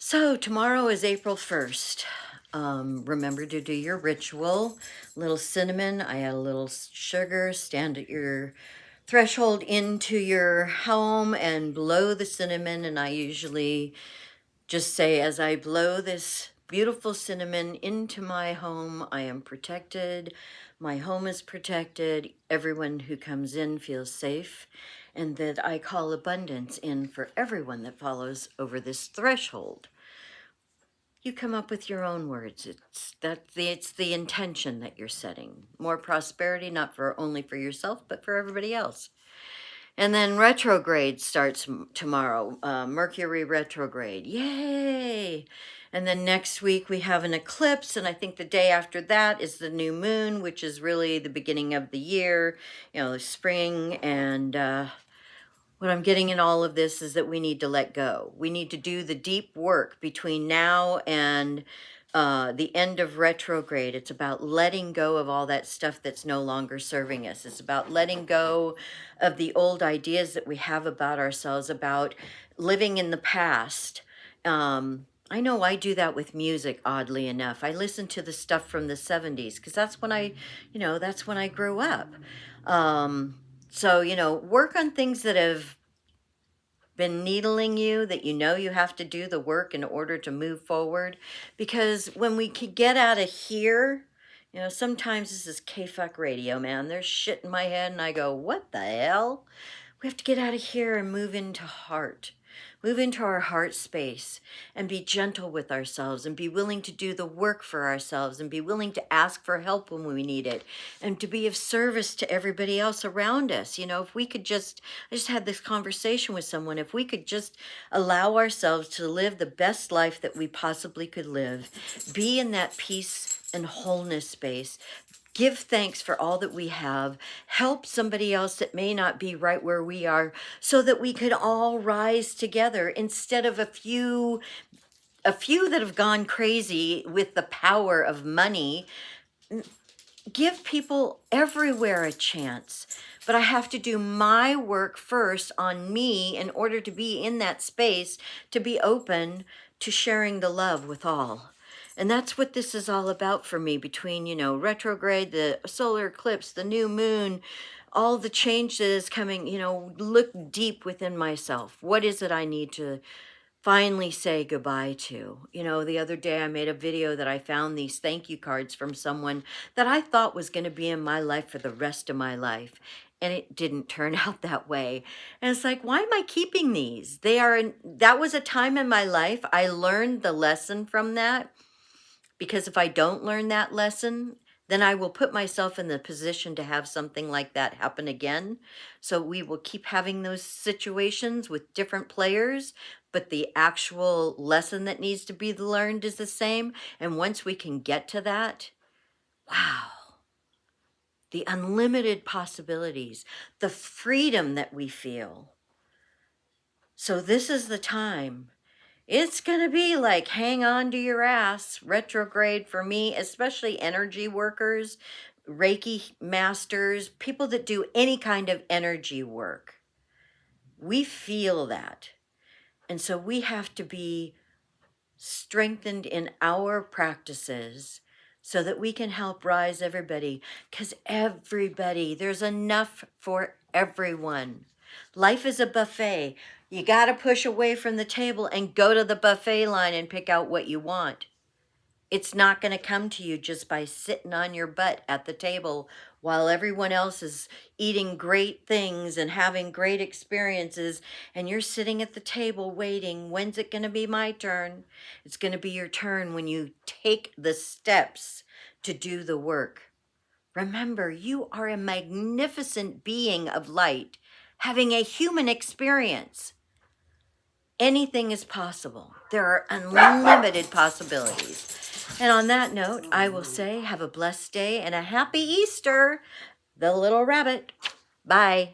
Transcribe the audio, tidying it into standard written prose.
So tomorrow is April 1st. Remember to do your ritual. Little cinnamon, I add a little sugar, stand at your threshold into your home and blow the cinnamon. And I usually just say, as I blow this beautiful cinnamon into my home, I am protected. My home is protected. Everyone who comes in feels safe. And that I call abundance in for everyone that follows over this threshold. You come up with your own words. It's the intention that you're setting. More prosperity, not for only for yourself, but for everybody else. And then retrograde starts tomorrow. Mercury retrograde. Yay! And then next week we have an eclipse, and I think the day after that is the new moon, which is really the beginning of the year, the spring. And what I'm getting in all of this is that we need to let go. We need to do the deep work between now and the end of retrograde. It's about letting go of all that stuff that's no longer serving us. It's about letting go of the old ideas that we have about ourselves, about living in the past. I know I do that with music, oddly enough. I listen to the stuff from the 70s because that's when that's when I grew up. So, work on things that have been needling you, that you have to do the work in order to move forward. Because when we can get out of here, sometimes this is K-Fuck radio, man. There's shit in my head and I go, what the hell? We have to get out of here and move into heart. Move into our heart space and be gentle with ourselves and be willing to do the work for ourselves and be willing to ask for help when we need it and to be of service to everybody else around us. If we could I just had this conversation with someone, if we could just allow ourselves to live the best life that we possibly could live, be in that peace and wholeness space, give thanks for all that we have, help somebody else that may not be right where we are so that we could all rise together instead of a few that have gone crazy with the power of money. Give people everywhere a chance, but I have to do my work first on me in order to be in that space, to be open to sharing the love with all. And that's what this is all about for me, between, retrograde, the solar eclipse, the new moon, all the change that is coming, look deep within myself. What is it I need to finally say goodbye to? The other day I made a video that I found these thank you cards from someone that I thought was going to be in my life for the rest of my life. And it didn't turn out that way. And it's like, why am I keeping these? That was a time in my life. I learned the lesson from that. Because if I don't learn that lesson, then I will put myself in the position to have something like that happen again. So we will keep having those situations with different players, but the actual lesson that needs to be learned is the same. And once we can get to that, wow, the unlimited possibilities, the freedom that we feel. So this is the time. It's going to be like, hang on to your ass. Retrograde for me, especially energy workers, Reiki masters, people that do any kind of energy work. We feel that. And so we have to be strengthened in our practices so that we can help rise everybody. Because there's enough for everyone. Life is a buffet. You got to push away from the table and go to the buffet line and pick out what you want. It's not going to come to you just by sitting on your butt at the table while everyone else is eating great things and having great experiences, and you're sitting at the table waiting. When's it going to be my turn? It's going to be your turn when you take the steps to do the work. Remember, you are a magnificent being of light, having a human experience. Anything is possible. There are unlimited possibilities. And on that note, I will say have a blessed day and a happy Easter, the little rabbit. Bye.